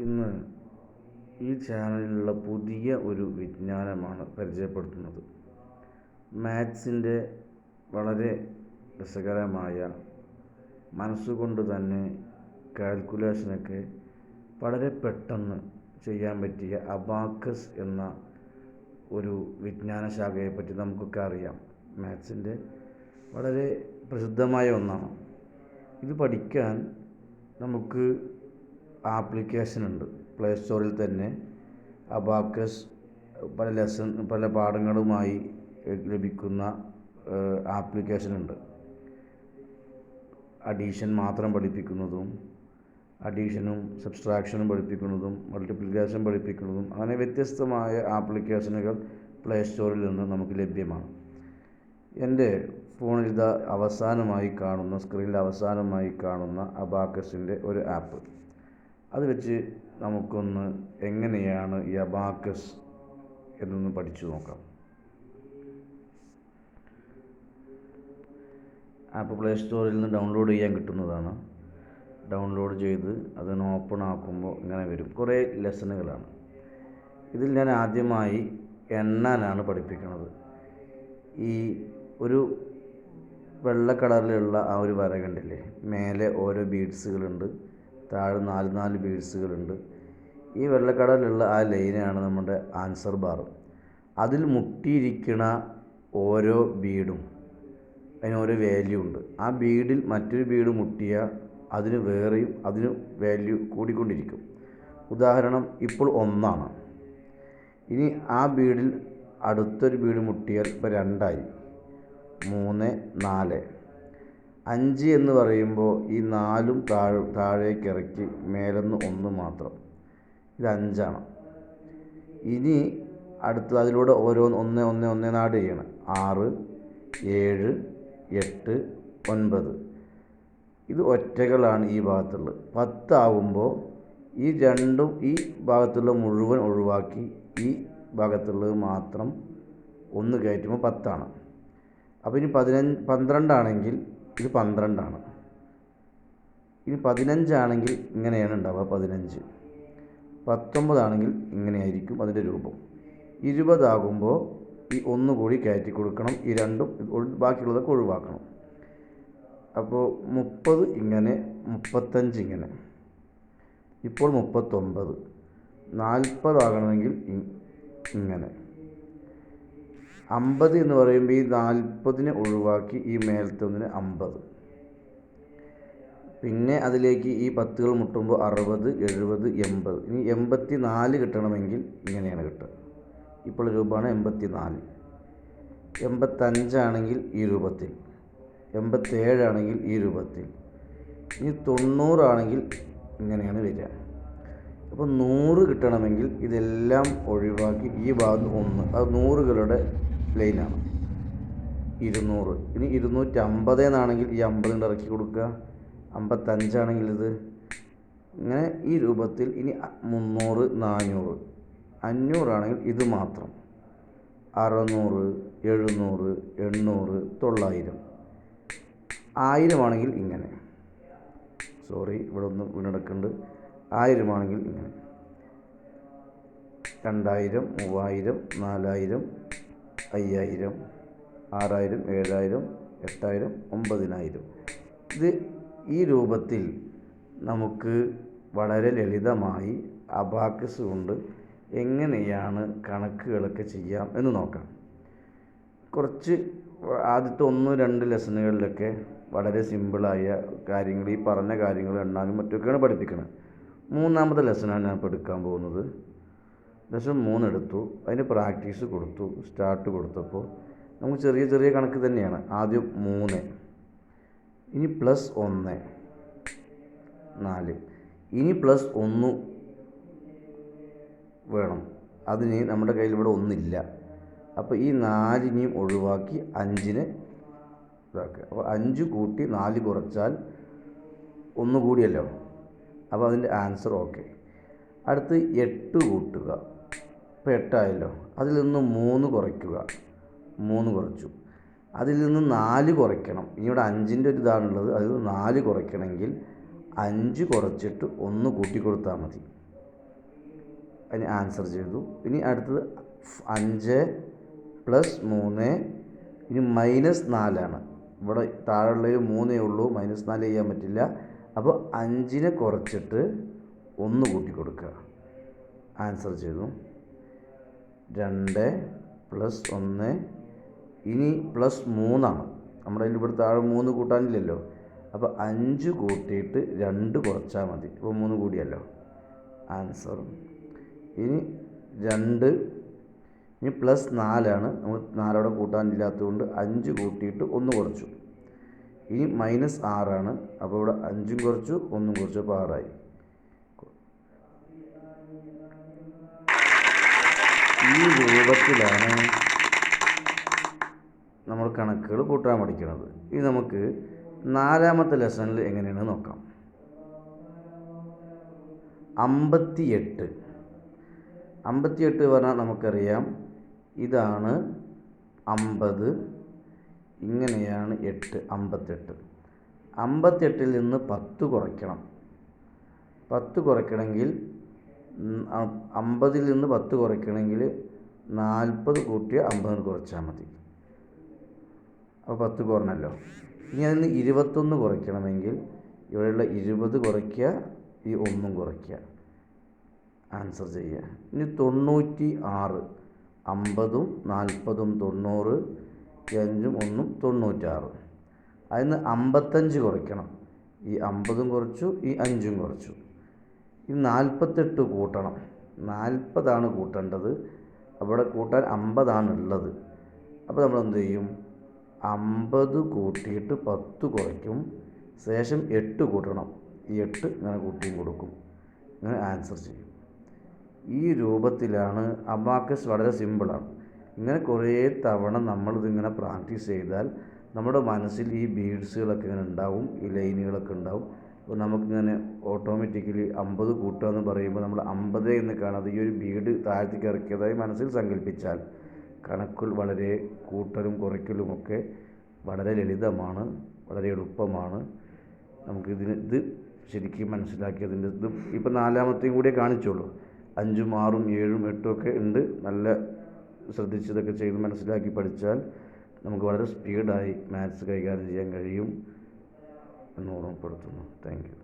ഇന്ന് ഈ ചാനലിലുള്ള പുതിയ ഒരു വിജ്ഞാനമാണ് പരിചയപ്പെടുത്തുന്നത്. മാത്സിൻ്റെ വളരെ രസകരമായ, മനസ്സുകൊണ്ട് തന്നെ കാൽക്കുലേഷനൊക്കെ വളരെ പെട്ടെന്ന് ചെയ്യാൻ പറ്റിയ അബാക്കസ് എന്ന ഒരു വിജ്ഞാന ശാഖയെപ്പറ്റി നമുക്കൊക്കെ അറിയാം. മാത്സിൻ്റെ വളരെ പ്രസിദ്ധമായ ഒന്നാണ്. ഇത് പഠിക്കാൻ നമുക്ക് ആപ്ലിക്കേഷൻ ഉണ്ട്. പ്ലേ സ്റ്റോറിൽ തന്നെ അബാക്കസ് പല പാഠങ്ങളുമായി ലഭിക്കുന്ന ആപ്ലിക്കേഷൻ ഉണ്ട്. അഡീഷൻ മാത്രം പഠിപ്പിക്കുന്നതും, അഡീഷനും സബ്സ്ട്രാക്ഷനും പഠിപ്പിക്കുന്നതും, മൾട്ടിപ്ലിക്കേഷൻ പഠിപ്പിക്കുന്നതും, അങ്ങനെ വ്യത്യസ്തമായ ആപ്ലിക്കേഷനുകൾ പ്ലേ സ്റ്റോറിൽ നിന്ന് നമുക്ക് ലഭ്യമാണ്. എൻ്റെ ഫോണിൽ സ്ക്രീനിൽ അവസാനമായി കാണുന്ന അബാക്കസിൻ്റെ ഒരു ആപ്പ്, അത് വെച്ച് നമുക്കൊന്ന് എങ്ങനെയാണ് ഈ അബാക്കസ് എന്നൊന്ന് പഠിച്ചു നോക്കാം. ആപ്പ് പ്ലേ സ്റ്റോറിൽ നിന്ന് ഡൗൺലോഡ് ചെയ്യാൻ കിട്ടുന്നതാണ്. ഡൗൺലോഡ് ചെയ്ത് അതിന് ഓപ്പൺ ആക്കുമ്പോൾ ഇങ്ങനെ വരും. കുറേ ലെസണുകളാണ്. ഇതിൽ ഞാൻ ആദ്യമായി എണ്ണാനാണ് പഠിപ്പിക്കുന്നത്. ഈ ഒരു വെള്ള കളറിലുള്ള ആ ഒരു വര കണ്ടില്ലേ, മേലെ ഓരോ ബീഡ്സുകളുണ്ട്, താഴെ 4 ബീഡ്സുകളുണ്ട്. ഈ വെള്ള കളറിലുള്ള ആ ലൈനാണ് നമ്മുടെ ആൻസർ ബാർ. അതിൽ മുട്ടിയിരിക്കുന്ന ഓരോ ബീഡും അതിന് ഓരോ വാല്യൂ ഉണ്ട്. ആ ബീഡിൽ മറ്റൊരു ബീഡ് മുട്ടിയാൽ അതിന് വാല്യൂ കൂടിക്കൊണ്ടിരിക്കും. ഉദാഹരണം, ഇപ്പോൾ 1 ഇനി ആ ബീഡിൽ അടുത്തൊരു ബീഡ് മുട്ടിയാൽ ഇപ്പോൾ 2 3 4 5 എന്ന് പറയുമ്പോൾ ഈ 4 താഴേക്ക് ഇറക്കി മേലെന്ന് 1 മാത്രം, ഇത് 5. ഇനി അടുത്തത് അതിലൂടെ ഓരോന്ന് 1 1 1 ആഡ് ചെയ്യണം. 6 7 8 9 ഇത് ഒറ്റകളാണ് ഈ ഭാഗത്തുള്ളത്. 10 ആകുമ്പോൾ ഈ രണ്ടും ഈ ഭാഗത്തുള്ള മുഴുവൻ ഒഴിവാക്കി ഈ ഭാഗത്തുള്ളത് മാത്രം 1 കയറ്റുമ്പോൾ 10. അപ്പോൾ ഇനി 12 ആണെങ്കിൽ ഇത് 12. ഇനി 15 ആണെങ്കിൽ ഇങ്ങനെയാണ് ഉണ്ടാവുക, 15. 19 ആണെങ്കിൽ ഇങ്ങനെയായിരിക്കും അതിൻ്റെ രൂപം. 20 ആകുമ്പോൾ ഈ 1 കൂടി കയറ്റി കൊടുക്കണം, ഈ രണ്ടും ബാക്കിയുള്ളതൊക്കെ ഒഴിവാക്കണം. അപ്പോൾ 30 ഇങ്ങനെ, 35 ഇങ്ങനെ, ഇപ്പോൾ 39. 40 ആകണമെങ്കിൽ ഇങ്ങനെ. 50 എന്ന് പറയുമ്പോൾ ഈ 40നെ ഒഴിവാക്കി ഈ മേലത്തെ ഒന്നിന് 50. പിന്നെ അതിലേക്ക് ഈ 10കൾ മുട്ടുമ്പോൾ 60 70 80. ഇനി 84 കിട്ടണമെങ്കിൽ ഇങ്ങനെയാണ് കിട്ടുക. ഇപ്പോൾ രൂപമാണ് 84. 85 ആണെങ്കിൽ ഈ രൂപത്തിൽ, 87 ആണെങ്കിൽ ഈ രൂപത്തിൽ, ഇനി 90 ആണെങ്കിൽ ഇങ്ങനെയാണ് വരിക. അപ്പോൾ 100 കിട്ടണമെങ്കിൽ ഇതെല്ലാം ഒഴിവാക്കി ഈ ഭാഗത്ത് 1, അത് 100കളുടെ ലൈനാണ്. 200. ഇനി 250 എന്നാണെങ്കിൽ ഈ 50 ഇറക്കി കൊടുക്കുക. 55 ആണെങ്കിൽ ഇത് ഇങ്ങനെ ഈ രൂപത്തിൽ. ഇനി 300 400 500 ആണെങ്കിൽ ഇത് മാത്രം. 600 700 800 900 1000 ആണെങ്കിൽ ഇങ്ങനെ. ഇവിടെ ഒന്ന് വീണെടുക്കുന്നുണ്ട്. 1000 ആണെങ്കിൽ ഇങ്ങനെ. 2000 3000 4000 5000 6000 7000 8000 9000. ഇത് ഈ രൂപത്തിൽ നമുക്ക് വളരെ ലളിതമായി അബാക്കസ് കൊണ്ട് എങ്ങനെയാണ് കണക്കുകളൊക്കെ ചെയ്യാം എന്ന് നോക്കാം. കുറച്ച് ആദ്യത്തെ 1-2 ലെസണുകളിലൊക്കെ വളരെ സിമ്പിളായ കാര്യങ്ങൾ, ഈ പറഞ്ഞ കാര്യങ്ങൾ എണ്ണാനും മറ്റൊക്കെയാണ് പഠിപ്പിക്കുന്നത്. 3ാമത്തെ ലെസണാണ് ഞാൻ ഇപ്പോൾ എടുക്കാൻ പോകുന്നത്. ലെസൺ 3 എടുത്തു, അതിന് പ്രാക്ടീസ് കൊടുത്തു, സ്റ്റാർട്ട് കൊടുത്തപ്പോൾ നമുക്ക് ചെറിയ ചെറിയ കണക്ക് തന്നെയാണ്. ആദ്യം 3, ഇനി +1 4, ഇനി +1 വേണം. അതിന് നമ്മുടെ കയ്യിൽ ഇവിടെ 1 ഇല്ല. അപ്പോൾ ഈ 4നെയും ഒഴിവാക്കി 5നെ ഇതാക്കുക. അപ്പോൾ 5 കൂട്ടി 4 കുറച്ചാൽ 1 കൂടിയല്ലോ. അപ്പോൾ അതിൻ്റെ ആൻസർ ഓക്കെ. അടുത്ത് 8 കൂട്ടുക. ഇപ്പോൾ 8 ആയല്ലോ. അതിൽ നിന്ന് 3 കുറയ്ക്കുക. 3 കുറച്ചു. അതിൽ നിന്ന് 4 കുറയ്ക്കണം. ഇനി ഇവിടെ 5ൻ്റെ ഒരു ഇതാണുള്ളത്. അതിൽ നിന്ന് 4 കുറയ്ക്കണമെങ്കിൽ 5 കുറച്ചിട്ട് 1 കൂട്ടി കൊടുത്താൽ മതി. അതിന് ആൻസർ ചെയ്തു. ഇനി അടുത്തത് 5 + 3, ഇനി -4 ഇവിടെ താഴെയുള്ളതിൽ 3 ഉള്ളൂ, -4 ചെയ്യാൻ പറ്റില്ല. അപ്പോൾ 5നെ കുറച്ചിട്ട് 1 കൂട്ടി കൊടുക്കുക. ആൻസർ ചെയ്തു. 2 + 1, ഇനി +3 നമ്മുടെ കയ്യിൽ ഇവിടെ താഴെ 3 കൂട്ടാനില്ലല്ലോ. അപ്പോൾ 5 കൂട്ടിയിട്ട് 2 കുറച്ചാൽ മതി. ഇപ്പോൾ 3 കൂടിയല്ലോ, ആൻസർ. ഇനി 2, ഇനി +4 നമ്മൾ 4 അവിടെ കൂട്ടാനില്ലാത്തതുകൊണ്ട് 5 കൂട്ടിയിട്ട് 1 കുറച്ചു. ഇനി -6 അപ്പോൾ ഇവിടെ 5ഉം കുറച്ചു 1ഉം കുറച്ചു, അപ്പോൾ 6ആയി. ഈ രൂപത്തിലാണ് നമ്മൾ കണക്കുകൾ കൂട്ടാൻ പഠിക്കുന്നത്. ഇനി നമുക്ക് 4ാമത്തെ ലെസണിൽ എങ്ങനെയാണ് നോക്കാം. 58 പറഞ്ഞാൽ നമുക്കറിയാം, ഇതാണ് 50, ഇങ്ങനെയാണ് 8, 58. 58ൽ നിന്ന് 10 കുറയ്ക്കണം. 10 കുറയ്ക്കണമെങ്കിൽ 50ൽ നിന്ന് 10 കുറയ്ക്കണമെങ്കിൽ 40 കൂട്ടിയ 50 കുറച്ചാൽ മതി. അപ്പോൾ 10 കുറഞ്ഞല്ലോ. ഇനി അതിൽ നിന്ന് 21 കുറയ്ക്കണമെങ്കിൽ ഇവിടെയുള്ള 20 കുറയ്ക്കുക, ഈ 1 കുറയ്ക്കുക. ആൻസർ ചെയ്യുക. ഇനി 96, 50ഉം 40ഉം 90, 5ഉം 1ഉം 96. അതിൽ നിന്ന് 55 കുറയ്ക്കണം. ഈ 50ഉം കുറച്ചു, ഈ 5ഉം കുറച്ചു. ഈ 48 കൂട്ടണം. 40 കൂട്ടേണ്ടത്, അവിടെ കൂട്ടാൻ 50 ഉള്ളത്. അപ്പോൾ നമ്മൾ എന്ത് ചെയ്യും? 50 കൂട്ടിയിട്ട് 10 കുറയ്ക്കും, ശേഷം 8 കൂട്ടണം. ഈ 8 ഇങ്ങനെ കൂട്ടിയും കൊടുക്കും. ഇങ്ങനെ ആൻസർ ചെയ്യും. ഈ രൂപത്തിലാണ് അബാക്കസ്. വളരെ സിമ്പിളാണ്. ഇങ്ങനെ കുറേ തവണ നമ്മളിതിങ്ങനെ പ്രാക്ടീസ് ചെയ്താൽ നമ്മുടെ മനസ്സിൽ ഈ ബീഡ്സുകളൊക്കെ ഇങ്ങനെ ഉണ്ടാവും, ഈ ലൈനുകളൊക്കെ ഉണ്ടാവും. അപ്പോൾ നമുക്കിങ്ങനെ ഓട്ടോമാറ്റിക്കലി 50 കൂട്ടുക എന്ന് പറയുമ്പോൾ നമ്മൾ 50 എന്ന് കാണാതെ ഈ ഒരു ബീഡ് താഴത്തേക്ക് ഇറക്കിയതായി മനസ്സിൽ സങ്കല്പിച്ചാൽ കണക്കുകൾ വളരെ കൂട്ടലും കുറയ്ക്കലുമൊക്കെ വളരെ ലളിതമാണ്, വളരെ എളുപ്പമാണ്. ഇത് ശരിക്കും മനസ്സിലാക്കിയതിൻ്റെ ഇപ്പം 4ാമത്തെയും കൂടിയേ കാണിച്ചുള്ളൂ. 5ഉം 6ഉം 7ഉം 8ഉം ഒക്കെ ഉണ്ട്. നല്ല ശ്രദ്ധിച്ചതൊക്കെ ചെയ്ത് മനസ്സിലാക്കി പഠിച്ചാൽ നമുക്ക് വളരെ സ്പീഡായി മാത്സ് കൈകാര്യം ചെയ്യാൻ കഴിയും എന്ന് ഓർമ്മപ്പെടുത്തുന്നു. Thank you.